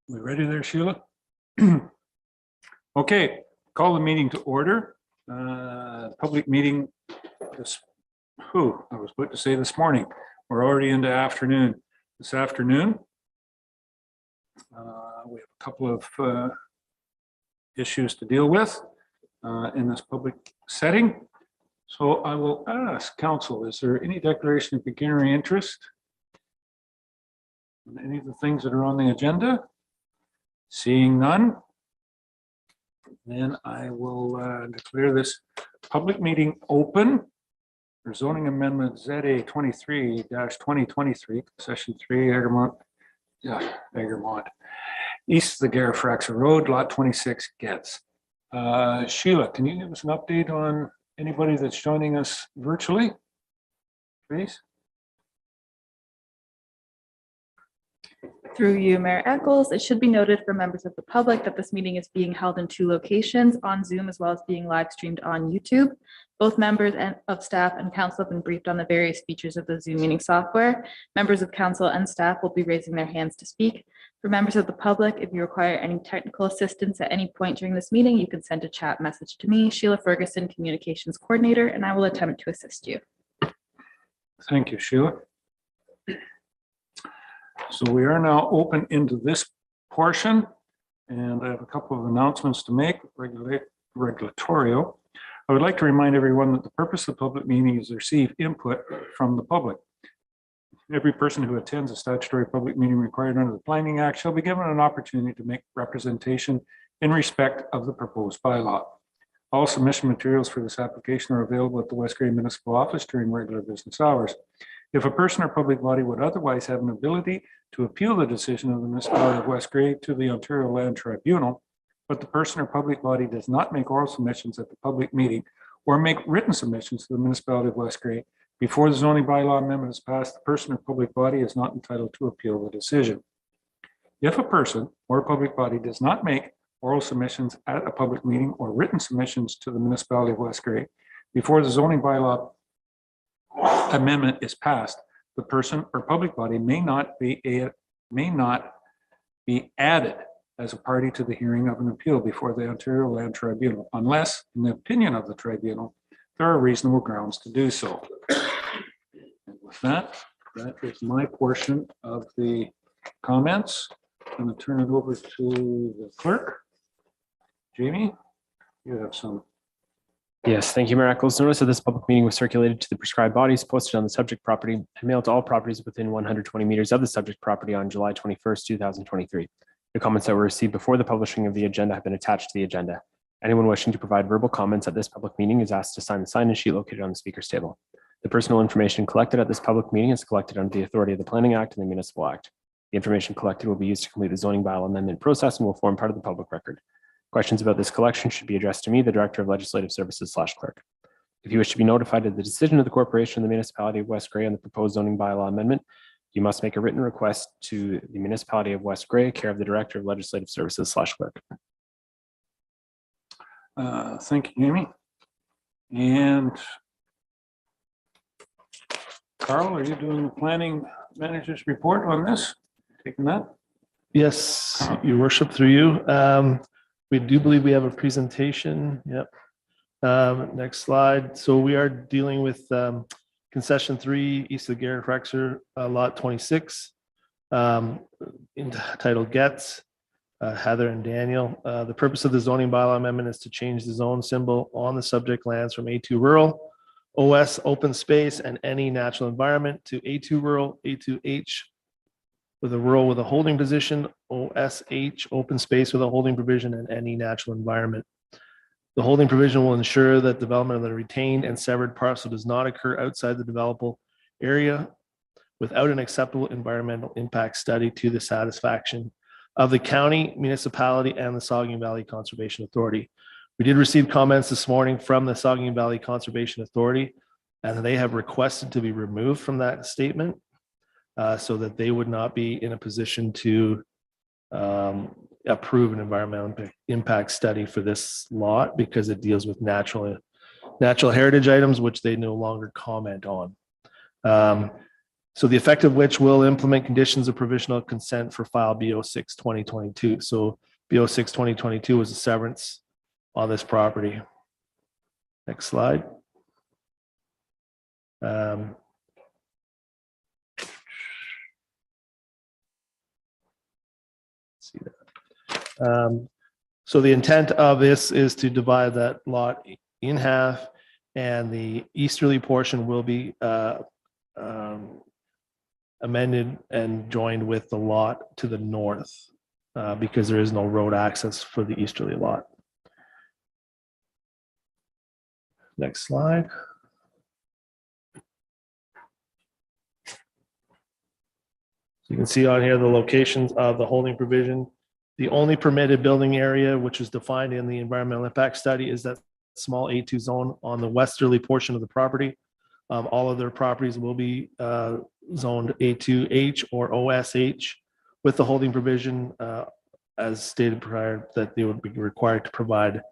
We ready there, Sheila? Okay, call the meeting to order. Public meeting I was about to say this morning. We're already into afternoon. This afternoon, we have a couple of issues to deal with in this public setting. So I will ask council, is there any declaration of pecuniary interest on any of the things that are on the agenda? Seeing none, then I will declare this public meeting open for zoning amendment ZA 23-2023, session 3, Egremont, east of the Garifraxa Road, lot 26 Getz. Sheila, can you give us an update on anybody that's joining us virtually, please? Through you, Mayor Eccles, it should be noted for members of the public that this meeting is being held in 2 locations, on Zoom as well as being live streamed on YouTube. Both members of staff and council have been briefed on the various features of the Zoom meeting software. Members of council and staff will be raising their hands to speak. For members of the public, if you require any technical assistance at any point during this meeting, you can send a chat message to me, Sheila Ferguson, Communications Coordinator, and I will attempt to assist you. Thank you, Sheila. So we are now open into this portion, and I have a couple of announcements to make, regulatorio. I would like to remind everyone that the purpose of the public meeting is to receive input from the public. Every person who attends a statutory public meeting required under the Planning Act shall be given an opportunity to make representation in respect of the proposed bylaw. All submission materials for this application are available at the West Grey Municipal Office during regular business hours. If a person or public body would otherwise have an ability to appeal the decision of the municipality of West Grey to the Ontario Land Tribunal, but the person or public body does not make oral submissions at the public meeting or make written submissions to the municipality of West Grey before the zoning bylaw amendment is passed, the person or public body is not entitled to appeal the decision. If a person or public body does not make oral submissions at a public meeting or written submissions to the municipality of West Grey before the zoning bylaw amendment is passed, the person or public body may not be added as a party to the hearing of an appeal before the Ontario Land Tribunal, unless, in the opinion of the tribunal, there are reasonable grounds to do so. And with that, that is my portion of the comments. I'm going to turn it over to the clerk. Jamie, you have some. Yes, thank you, Mayor Eccles. Notice of this public meeting was circulated to the prescribed bodies, posted on the subject property, and mailed to all properties within 120 meters of the subject property on July 21st, 2023. The comments that were received before the publishing of the agenda have been attached to the agenda. Anyone wishing to provide verbal comments at this public meeting is asked to sign the sign-in sheet located on the speaker's table. The personal information collected at this public meeting is collected under the authority of the Planning Act and the Municipal Act. The information collected will be used to complete the zoning bylaw amendment process and will form part of the public record. Questions about this collection should be addressed to me, the Director of Legislative Services / Clerk. If you wish to be notified of the decision of the Corporation of the Municipality of West Grey on the proposed zoning bylaw amendment, you must make a written request to the Municipality of West Grey, care of the Director of Legislative Services / Clerk. Thank you, Amy. And Carl, are you doing the planning manager's report on this? Taking that? Yes, Your Worship, through you. We do believe we have a presentation. Yep. Next slide. So we are dealing with concession 3 east of the Garifraxa, lot 26, entitled Getz. Heather and Daniel. The purpose of the zoning bylaw amendment is to change the zone symbol on the subject lands from A2 rural, OS open space, and any natural environment to A2 rural, A2H with a rural with a holding position, OSH open space with a holding provision, and any natural environment. The holding provision will ensure that development of the retained and severed parcel does not occur outside the developable area without an acceptable environmental impact study to the satisfaction of the county, municipality, and the Saugeen Valley Conservation Authority. We did receive comments this morning from the Saugeen Valley Conservation Authority, and they have requested to be removed from that statement so that they would not be in a position to approve an environmental impact study for this lot because it deals with natural heritage items, which they no longer comment on. So the effect of which will implement conditions of provisional consent for file BO6 2022. So BO6 2022 was a severance on this property. Next slide. See that. So the intent of this is to divide that lot in half, and the easterly portion will be amended and joined with the lot to the north because there is no road access for the easterly lot. Next slide. So you can see on here the locations of the holding provision. The only permitted building area, which is defined in the environmental impact study, is that small A2 zone on the westerly portion of the property. All other properties will be zoned A2H or OSH with the holding provision, as stated prior, that they would be required to provide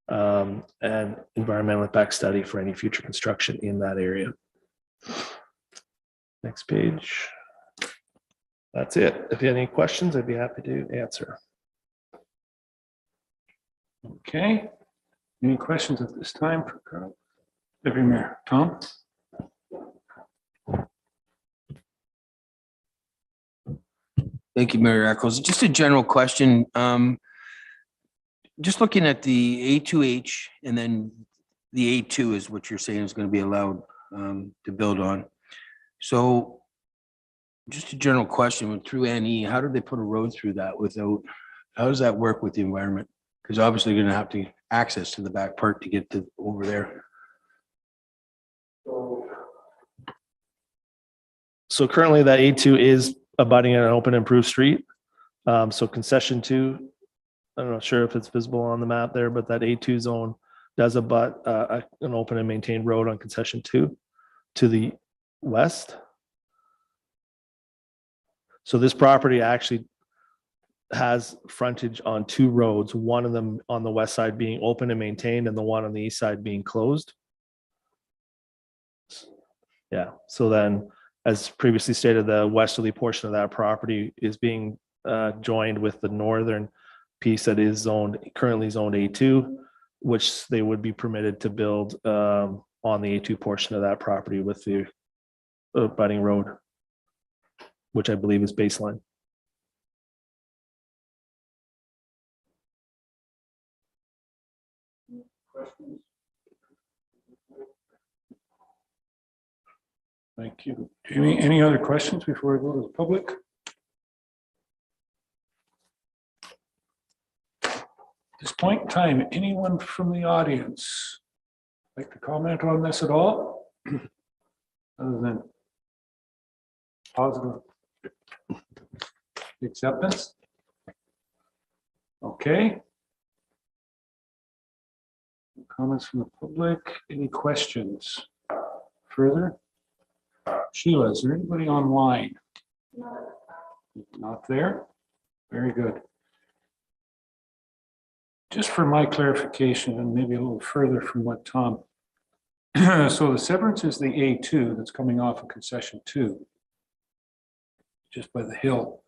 an environmental impact study for any future construction in that area. Next page. That's it. If you have any questions, I'd be happy to answer. Okay. Any questions at this time for Carl? Deputy Mayor Tom? Thank you, Mayor Eccles. Just a general question. Just looking at the A2H and then the A2 is what you're saying is going to be allowed to build on. So just a general question through NE, how did they put a road through that without, how does that work with the environment? Because obviously you're going to have to access to the back part to get to over there. So currently that A2 is abutting an open improved street. So concession 2, I'm not sure if it's visible on the map there, but that A2 zone does abut an open and maintained road on concession 2 to the west. So this property actually has frontage on 2 roads, one of them on the west side being open and maintained and the one on the east side being closed. Yeah, so then as previously stated, the westerly portion of that property is being joined with the northern piece that is currently zoned A2, which they would be permitted to build on the A2 portion of that property with the abutting road, which I believe is baseline. Questions? Thank you. Jamie, any other questions before we go to the public? At this point in time, anyone from the audience like to comment on this at all? Other than positive acceptance? Okay. Comments from the public? Any questions further? Sheila, is there anybody online? Not there? Very good. Just for my clarification and maybe a little further from what Tom. So the severance is the A2 that's coming off of concession 2, just by the hill.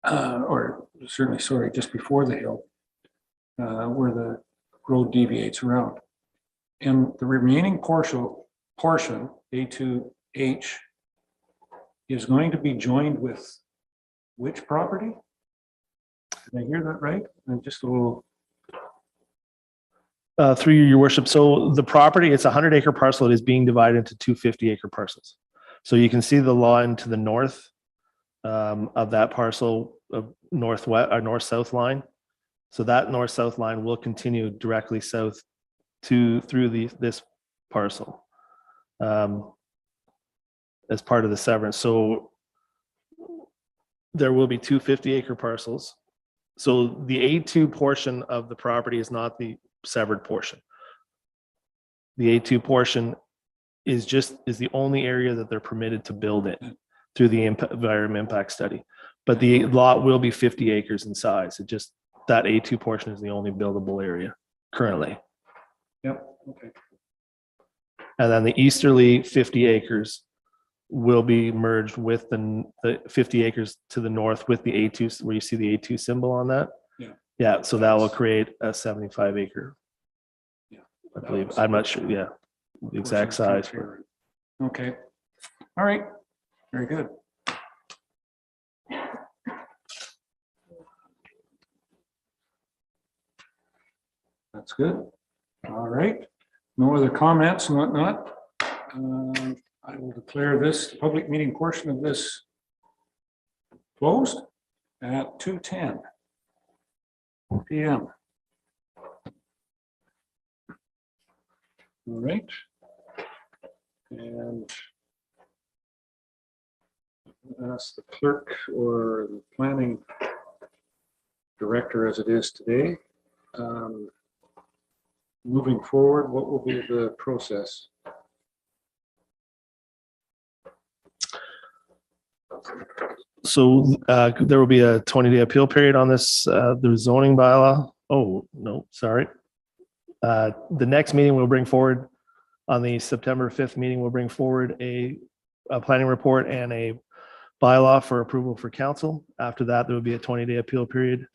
Or certainly, sorry, just before the hill, where the road deviates around. And the remaining portion, A2H, is going to be joined with which property? Did I hear that right? And just a little. Through your worship. So the property, it's a 100-acre parcel. It is being divided into 2 50-acre parcels. So you can see the line to the north of that parcel of northwest or north-south line. So that north-south line will continue directly south through this parcel as part of the severance. So there will be 2 50-acre parcels. So the A2 portion of the property is not the severed portion. The A2 portion is the only area that they're permitted to build in through the environmental impact study. But the lot will be 50 acres in size. It just, that A2 portion is the only buildable area currently. Yep. Okay. And then the easterly 50 acres will be merged with the 50 acres to the north with the A2, where you see the A2 symbol on that. Yeah. Yeah, so that will create a 75 acre. Yeah. I believe, I'm not sure, yeah, the exact size. Okay, all right, very good. That's good. All right, no other comments and whatnot. I will declare this public meeting portion of this closed at 2:10 p.m. All right. And ask the clerk or the planning director, as it is today, moving forward, what will be the process? So there will be a 20-day appeal period on this, the zoning bylaw. Oh, no, sorry. The next meeting we'll bring forward on the September 5th meeting, we'll bring forward a planning report and a bylaw for approval for council. After that, there will be a 20-day appeal period.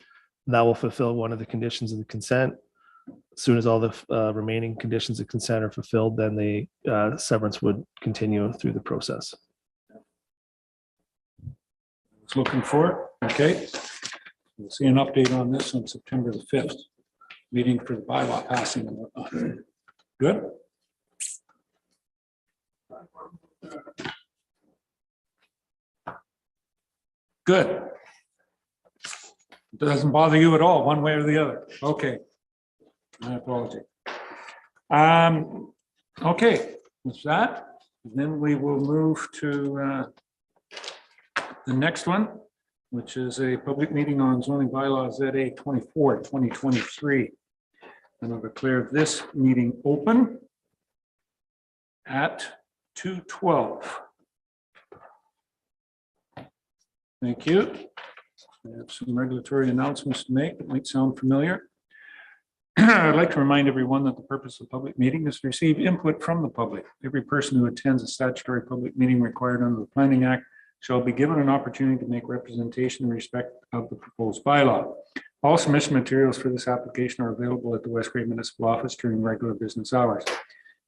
That will fulfill one of the conditions of the consent. As soon as all the remaining conditions of consent are fulfilled, then the severance would continue through the process. It's looking for, okay. We'll see an update on this on September the 5th, meeting for the bylaw passing and whatnot. Good. Good. Doesn't bother you at all, one way or the other. Okay. My apology. Okay, with that, then we will move to the next one, which is a public meeting on zoning bylaws ZA 24, 2023. And I'll declare this meeting open at 2:12. Thank you. I have some regulatory announcements to make that might sound familiar. I'd like to remind everyone that the purpose of the public meeting is to receive input from the public. Every person who attends a statutory public meeting required under the Planning Act shall be given an opportunity to make representation in respect of the proposed bylaw. All submission materials for this application are available at the West Grey Municipal Office during regular business hours.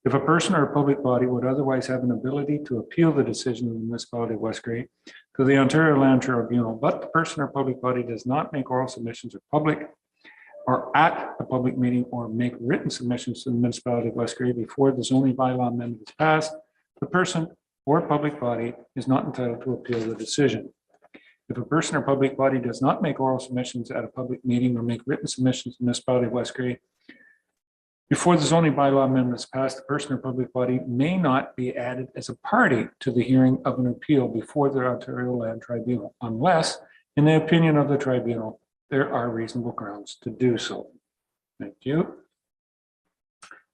If a person or a public body would otherwise have an ability to appeal the decision of the municipality of West Grey to the Ontario Land Tribunal, but the person or public body does not make oral submissions or public or at a public meeting or make written submissions to the municipality of West Grey before the zoning bylaw amendment is passed, the person or public body is not entitled to appeal the decision. If a person or public body does not make oral submissions at a public meeting or make written submissions to the municipality of West Grey before the zoning bylaw amendment is passed, the person or public body may not be added as a party to the hearing of an appeal before the Ontario Land Tribunal, unless, in the opinion of the tribunal, there are reasonable grounds to do so. Thank you.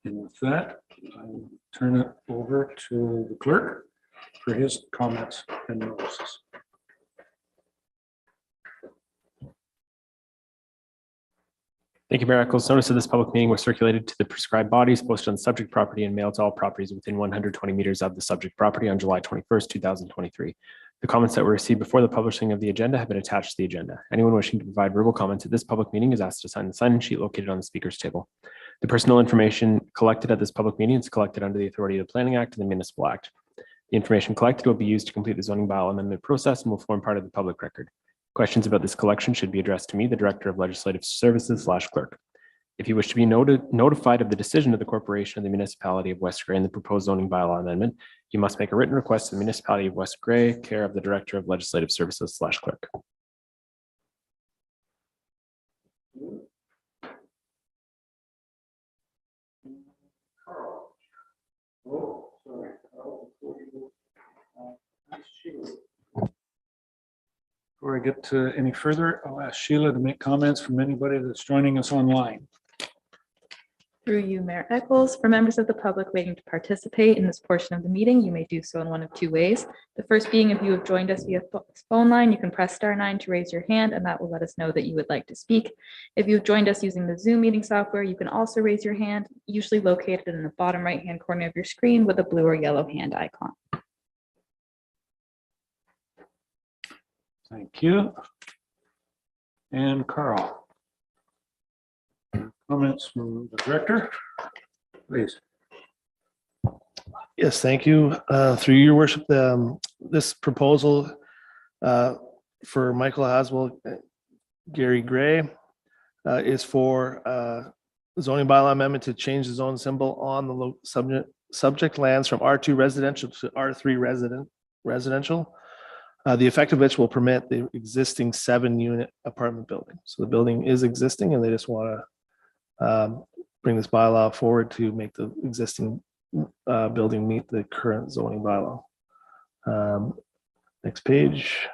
And with that, I will turn it over to the clerk for his comments and notices. Thank you, Mayor Eccles. Notice of this public meeting was circulated to the prescribed bodies, posted on the subject property, and mailed to all properties within 120 meters of the subject property on July 21st, 2023. The comments that were received before the publishing of the agenda have been attached to the agenda. Anyone wishing to provide verbal comments at this public meeting is asked to sign the sign-in sheet located on the speaker's table. The personal information collected at this public meeting is collected under the authority of the Planning Act and the Municipal Act. The information collected will be used to complete the zoning bylaw amendment process and will form part of the public record. Questions about this collection should be addressed to me, the Director of Legislative Services / Clerk. If you wish to be notified of the decision of the Corporation of the Municipality of West Grey and the proposed zoning bylaw amendment, you must make a written request to the Municipality of West Grey, care of the Director of Legislative Services / Clerk. Oh, sorry. Before I get to any further, I'll ask Sheila to make comments from anybody that's joining us online. Through you, Mayor Eccles, for members of the public waiting to participate in this portion of the meeting, you may do so in one of two ways. The first being, if you have joined us via phone line, you can press *9 to raise your hand, and that will let us know that you would like to speak. If you've joined us using the Zoom meeting software, you can also raise your hand, usually located in the bottom right-hand corner of your screen with a blue or yellow hand icon. Thank you. And Carl. Comments from the director, please. Yes, thank you. Through your worship, this proposal for Michael Haswell, Gary Gray, is for zoning bylaw amendment to change the zone symbol on the subject lands from R2 residential to R3 residential. The effect of which will permit the existing 7-unit apartment building. So the building is existing and they just want to bring this bylaw forward to make the existing building meet the current zoning bylaw. Next page.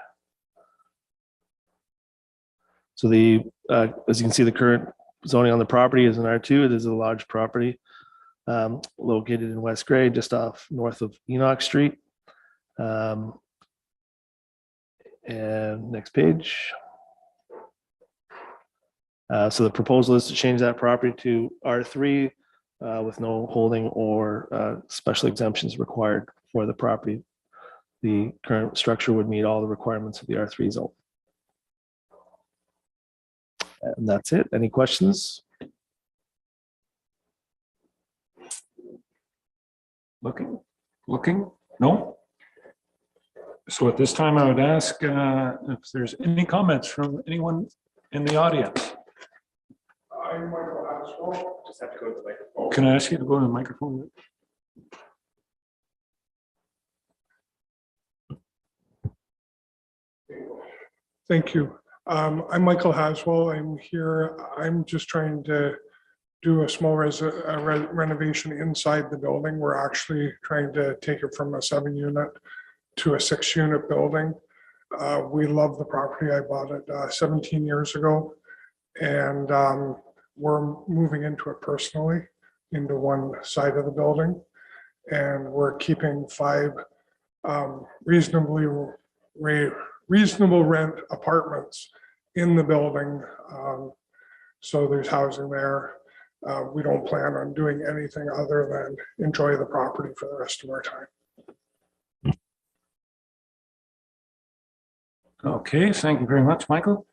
So as you can see, the current zoning on the property is an R2. It is a large property located in West Gray, just off north of Enoch Street. And next page. So the proposal is to change that property to R3 with no holding or special exemptions required for the property. The current structure would meet all the requirements of the R3 zone. And that's it. Any questions? Looking, no? So at this time, I would ask if there's any comments from anyone in the audience. Just have to go to the microphone. Can I ask you to go to the microphone? Thank you. I'm Michael Haswell. I'm here. I'm just trying to do a small renovation inside the building. We're actually trying to take it from a 7-unit to a 6-unit building. We love the property. I bought it 17 years ago, and we're moving into it personally, into one side of the building, and we're keeping 5 reasonable rent apartments in the building. So there's housing there. We don't plan on doing anything other than enjoy the property for the rest of our time. Okay, thank you very much, Michael.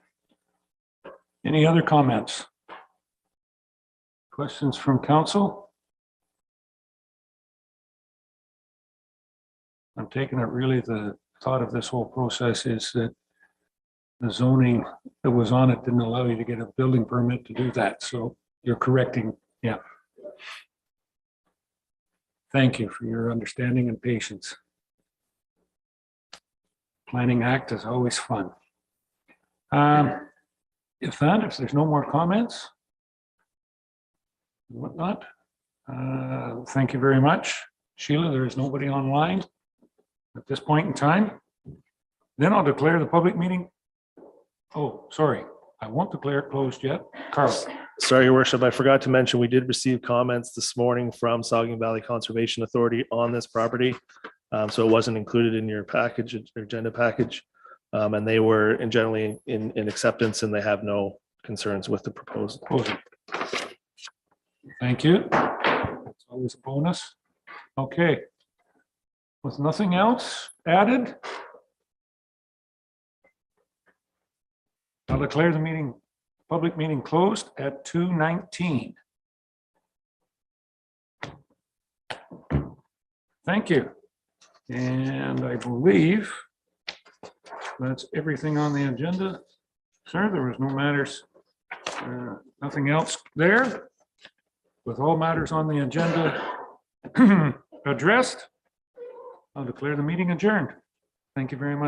Any other comments? Questions from council? I'm taking it really the thought of this whole process is that the zoning that was on it didn't allow you to get a building permit to do that. So you're correcting, yeah. Thank you for your understanding and patience. Planning Act is always fun. If there's no more comments, whatnot, thank you very much. Sheila, there is nobody online at this point in time. Then I'll declare the public meeting. Oh, sorry, I won't declare it closed yet. Carl. Sorry, Your Worship, I forgot to mention, we did receive comments this morning from Saugeen Valley Conservation Authority on this property. So it wasn't included in your package, your agenda package. And they were generally in acceptance and they have no concerns with the proposal. Thank you. It's always a bonus. Okay. With nothing else added, I'll declare the meeting, public meeting closed at 2:19. Thank you. And I believe that's everything on the agenda. Sir, there was no matters, nothing else there. With all matters on the agenda addressed, I'll declare the meeting adjourned. Thank you very much.